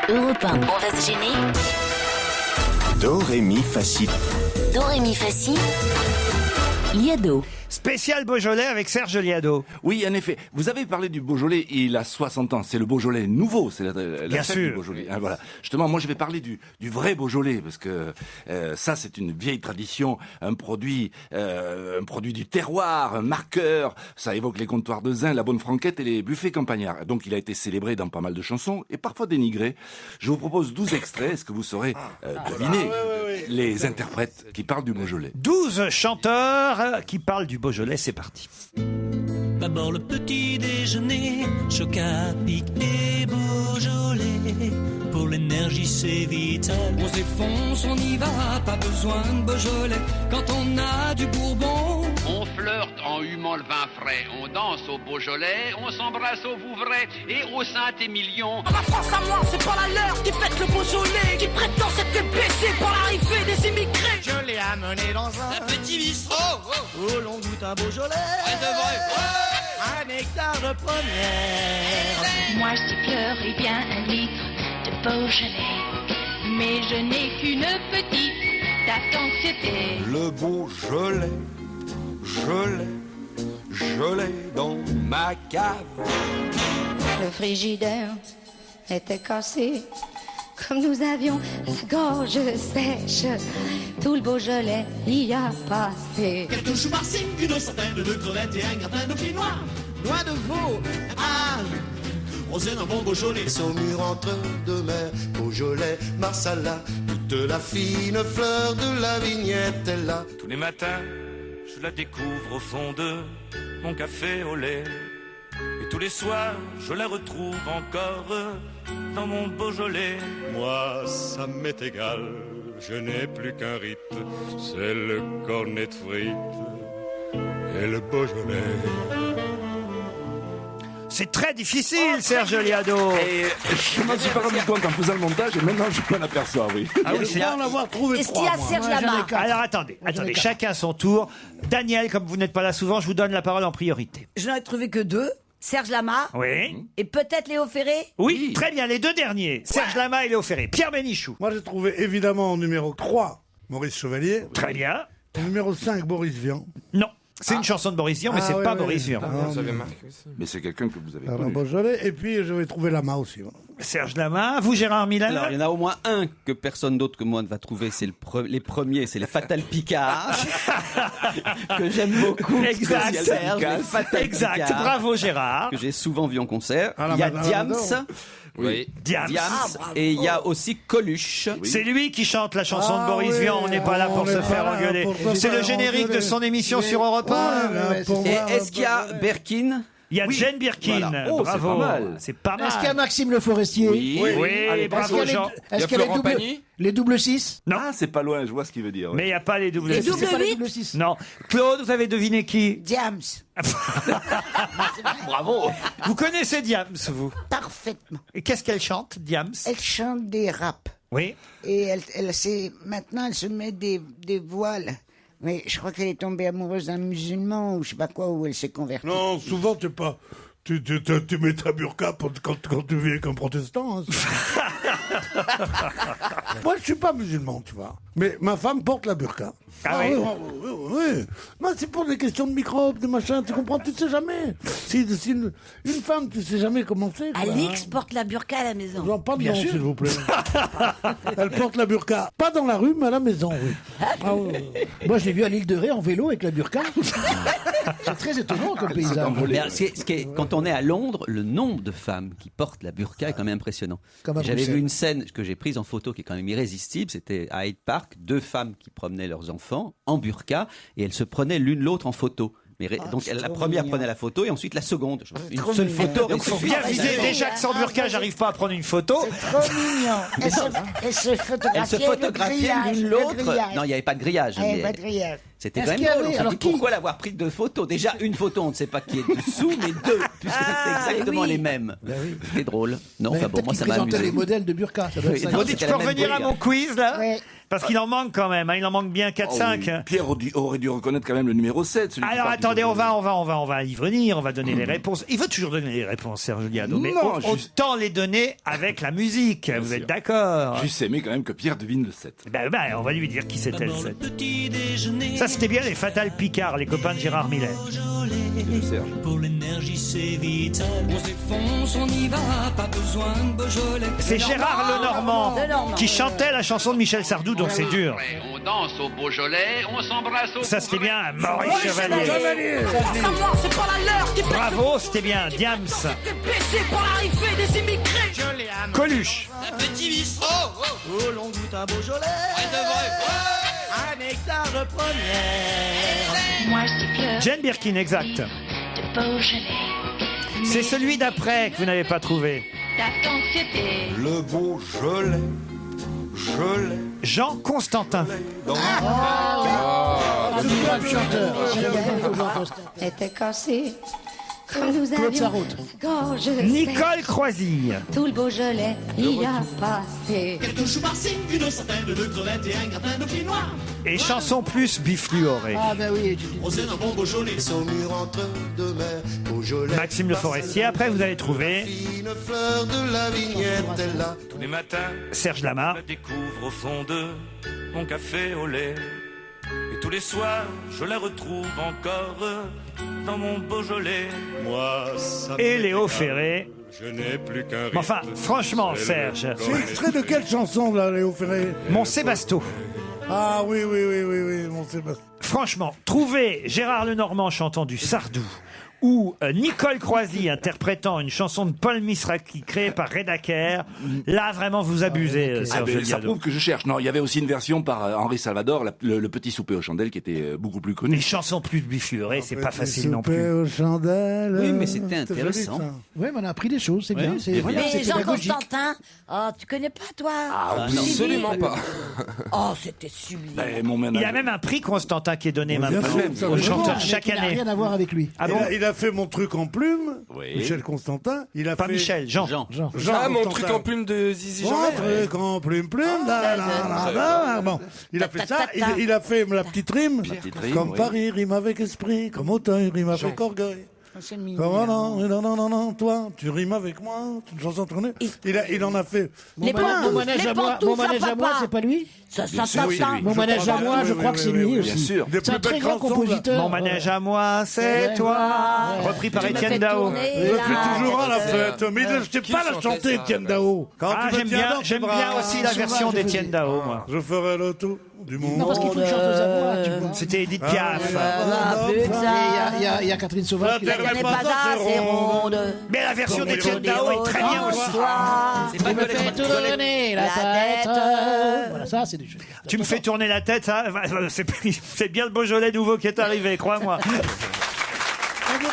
Europe 1, on va se gêner. Do, ré, mi, fa, si. Do, ré, mi, fa, si. Liado. Spécial Beaujolais avec Serge Liado. Oui, en effet. Vous avez parlé du Beaujolais, il a 60 ans. C'est le Beaujolais nouveau, c'est la Bien fête sûr. du Beaujolais. Hein, voilà. Justement, moi je vais parler du vrai Beaujolais, parce que ça c'est une vieille tradition, un produit du terroir, un marqueur. Ça évoque les comptoirs de Zin, la bonne franquette et les buffets campagnards. Donc il a été célébré dans pas mal de chansons, et parfois dénigré. Je vous propose 12 extraits. Est-ce que vous saurez deviner les interprètes qui parlent du Beaujolais? 12 chanteurs qui parlent du Beaujolais, c'est parti. D'abord le petit déjeuner, chocat, pic et Beaujolais. Pour l'énergie c'est vital. On s'effonce, on y va, pas besoin de Beaujolais. Quand on a du Bourbon, On flirte en humant le vin frais, on danse au Beaujolais, on s'embrasse au Vouvray et au Saint-Émilion. la France à moi, c'est pas la leur qui fête le Beaujolais, qui prétend s'être baissé par l'arrivée des immigrés. Je l'ai amené dans un Petit bistrot, où l'on goûte un Beaujolais, un hectare de première. Moi je pleure bien un litre de Beaujolais, mais je n'ai qu'une petite tape d'anxiété. Le Beaujolais, je l'ai dans ma cave. Le frigidaire était cassé, comme nous avions la gorge sèche, tout le Beaujolais y a passé. Quelques choux farcis, une centaine de crevettes et un gratin de fruits noirs. Noix de veau, rosé d'un bon Beaujolais. Son mur entre deux mers, Beaujolais, Marsala, toute la fine fleur de la vignette est là. Tous les matins, je la découvre au fond de mon café au lait. Et tous les soirs, je la retrouve encore dans mon Beaujolais. Moi, ça m'est égal, je n'ai plus qu'un rite, c'est le cornet de frites et le Beaujolais. C'est très difficile, Serge Liado. Et je m'en suis pas rendu compte en faisant le montage, et maintenant je m'en aperçois, oui. Ah oui, c'est en avoir trouvé Est-ce qu'il y a Serge Lama? Alors attendez, chacun son tour. Daniel, comme vous n'êtes pas là souvent, je vous donne la parole en priorité. Je n'en ai trouvé que deux. Serge Lama Oui. et peut-être Léo Ferré. Oui, très bien, les deux derniers. Serge Lama et Léo Ferré. Pierre Bénichou. Moi j'ai trouvé évidemment en numéro 3 Maurice Chevalier, Très bien. en numéro 5 Boris Vian. Non. C'est une chanson de Boris Vian, mais c'est pas Boris Vian. Mais c'est quelqu'un que vous avez Alors, connu. Beaujolais, et puis je vais trouver Lama aussi. Voilà. Serge Lama. Vous, Gérard Miller. Alors, il y en a au moins un que personne d'autre que moi ne va trouver, c'est les premiers, c'est les Fatal Picard, que j'aime beaucoup. Exact. Serge, les Fatal Exact. Picard, Bravo, Gérard. que j'ai souvent vu en concert. Ah, la Il y a Madame Diams, Adore. Oui. Diams. et il y a aussi Coluche. C'est lui qui chante la chanson de Ah Boris oui, Vian. On n'est pas là pour on se n'est faire pas là engueuler. pour se C'est le faire générique de engueuler. son émission sur Europe 1. Voilà, pour Et voir est-ce qu'il y a Berkin? Il y a Jane Birkin. Voilà. Oh, c'est Bravo. pas mal. C'est pas mal. Est-ce qu'il y a Maxime Le Forestier? Oui. Oui, bravo Jean. Est-ce qu'il y a les double 6? Non. Ah, c'est pas loin, je vois ce qu'il veut dire. ouais. Mais il n'y a pas les doubles. Les six. doubles C'est pas les 8. double 6. Non. Claude, vous avez deviné qui? Diams. Bravo. Vous connaissez Diams, vous? Parfaitement. Et qu'est-ce qu'elle chante, Diams? Elle chante des raps. Oui. Et maintenant, elle se met des voiles. Mais je crois qu'elle est tombée amoureuse d'un musulman ou je sais pas quoi, où elle s'est convertie. Non, souvent t'es pas. Tu mets ta burqa quand tu vis avec un protestant. Hein. Moi, je suis pas musulman, tu vois. Mais ma femme porte la burqa. Ah oui. Oui. Moi, c'est pour des questions de microbes, de machin, tu comprends, tu sais jamais. Si une femme, tu sais jamais comment c'est. quoi, Alix hein. porte la burqa à la maison. Non, pas de nom, s'il vous plaît. Elle porte la burqa, pas dans la rue, mais à la maison, oui. Ah, oui. Moi, je l'ai vu à l'île de Ré en vélo avec la burqa. C'est très étonnant comme paysage. Mais quand on est à Londres, le nombre de femmes qui portent la burqa est quand même impressionnant. Comme à J'avais Bruxelles. vu une scène que j'ai prise en photo qui est quand même irrésistible. C'était à Hyde Park, deux femmes qui promenaient leurs enfants en burqa et elles se prenaient l'une l'autre en photo. Donc la première prenait la photo et ensuite la seconde. Une seule photo. Donc faut bien viser. Déjà que sans burqa, j'arrive pas à prendre une photo. C'est trop mignon. Elle se Elles se photographiait photographiaient l'une l'autre. Non, il n'y avait pas de grillage. Elle mais- pas de grillage. C'était Est-ce quand même qu'il y avait- drôle. On s'est alors dit, qui- pourquoi l'avoir pris 2 photos? Déjà, une photo, on ne sait pas qui est dessous, mais 2, puisque c'était exactement oui. les mêmes. C'était drôle. Non, Mais enfin bon, peut-être moi qu'il ça m'a présentait amusé. les modèles de burqa. Ça doit être Oui, ça. non, Vous dites, c'était je peux la même revenir à brigade. mon quiz, là Ouais. Parce qu'il en manque quand même, hein, il en manque bien 4-5. Oh oui, Pierre aurait dû reconnaître quand même le numéro 7. celui qui Alors parle du attendez, on Beaujolais. va y venir, on va donner les réponses. Il veut toujours donner les réponses, Serge Liado, mais Non, juste- autant les donner avec la musique. Vous êtes d'accord? Juste aimé quand même que Pierre devine le 7. Ben, on va lui dire qui c'était le 7. Ça, c'était bien les Fatal Picard, les copains de Gérard Millet. Pour l'énergie, c'est vital. On s'effonce, on y va, pas besoin de Beaujolais. C'est Gérard Lenormand qui chantait la chanson de Michel Sardou, donc c'est dur. On danse au Beaujolais, on s'embrasse au Ça, c'était bien Maurice Chevalier. Pour savoir, c'est pas la leur qui fait Bravo, c'était bien Diams. que baisser pour l'arrivée des immigrés. Coluche. Un petit bistrot, oh, l'on goûte à Beaujolais. Un hectare de première. Moi je pleure Jane Birkin, exact. de Beaujolais. C'est celui d'après que vous n'avez pas trouvé. Ta anxiété. Le Beaujolais, je l'ai Jean Constantin. dans C'est le même chanteur. Était cassé. Quand nous Claude avions Sarraute. gorge Nicole Croisille. tout le Beaujolais y a passé. Quelques choux farcis, une centaine de crevettes et un gratin de fruits noirs. Et chanson plus bifluorée. Ah ben oui. Rosé d'un bon Beaujolais. mur entre deux mers, Beaujolais. Maxime Le Forestier. Après, vous avez trouvé Une fleur de la vignette, elle a Tous les matins, Serge je Lama. la découvre au fond de mon café au lait. Et tous les soirs, je la retrouve encore dans mon Beaujolais. Moi, ça Et m'est Léo égal. Ferré. Je n'ai plus qu'un Mais enfin, rythme. franchement, C'est le Serge. C'est extrait de quelle chanson, là, Léo Ferré? Mon Sébasto. Ah oui, mon Sébastien. Franchement, trouver Gérard Lenormand chantant du Sardou ou Nicole Croisille interprétant une chanson de Paul Misraki créée par Reda Kerr, là vraiment vous abusez, Ah, Serge ben, ça Liado. prouve que je cherche. Non, il y avait aussi une version par Henri Salvador, le petit souper aux chandelles, qui était beaucoup plus Les connu. chansons plus bifluorées, c'est pas facile non Souper plus. aux chandelles. Oui, mais c'était joli, intéressant. ça. Oui, mais on a appris des choses, c'est Oui, bien. c'est C'est bien. bien, c'est Mais Jean pédagogique. Constantin, oh, tu connais pas toi Ah, non. absolument pas. Oh, c'était sublime. Ben, mon Il y a ménage. même un prix Constantin qui est donné Oui, bien maintenant sûr, ça, aux je chanteurs Mais chaque qui n'a année. rien à voir avec lui. Ah bon il a fait mon truc en plume, Oui. Michel Constantin. Il a Pas fait Michel, Jean. Jean. Jean. Jean Ah, mon Constantin. truc en plume de Zizi Mon Jean. truc en plume, da, da, da, da. Bon, il a fait ça. Il a fait la petite rime. petite rime, Comme oui. Paris rime avec esprit, comme Auteuil rime avec orgueil. C'est mignon. Comment non, toi, tu rimes avec moi, c'est une chanson tournée. Il en a fait. Les Mon pantoufles, manège les à moi, pantoufles à c'est papa. pas lui. Ça Bien sûr, oui, t'entend. oui. Mon manège à moi, je crois que c'est lui Bien aussi. sûr. Des C'est un plus très belles grand chansons, là. compositeur. Mon manège à moi, c'est Ouais. toi. Ouais. Repris par Tu me Étienne fais Dao. tourner Je la suis toujours à la tête. fête, mais je ne sais Qui pas la chantait chanter, ça, Étienne ben Dao. Quand Ah, tu me j'aime tiens bien, dans tes j'aime bien bras, aussi la version je faisais. d'Étienne Dao, moi. Je ferai le tour du monde. Non, parce qu'il faut une chanteuse à voix, tu vois. C'était Edith Ah, Piaf. Ah, plus que ça. Et il y a Catherine Sauvage La qui l'a terre Elle est n'est pas pas assez assez ronde. ronde. Mais la version Comme d'Étienne les Dao est très bien bonheurs aussi. soir. C'est pas me fait tourner la tête. Voilà, ça, c'est des choses. Tu me fais tourner la tête, ça, c'est bien le Beaujolais nouveau qui est arrivé, crois-moi. On devrait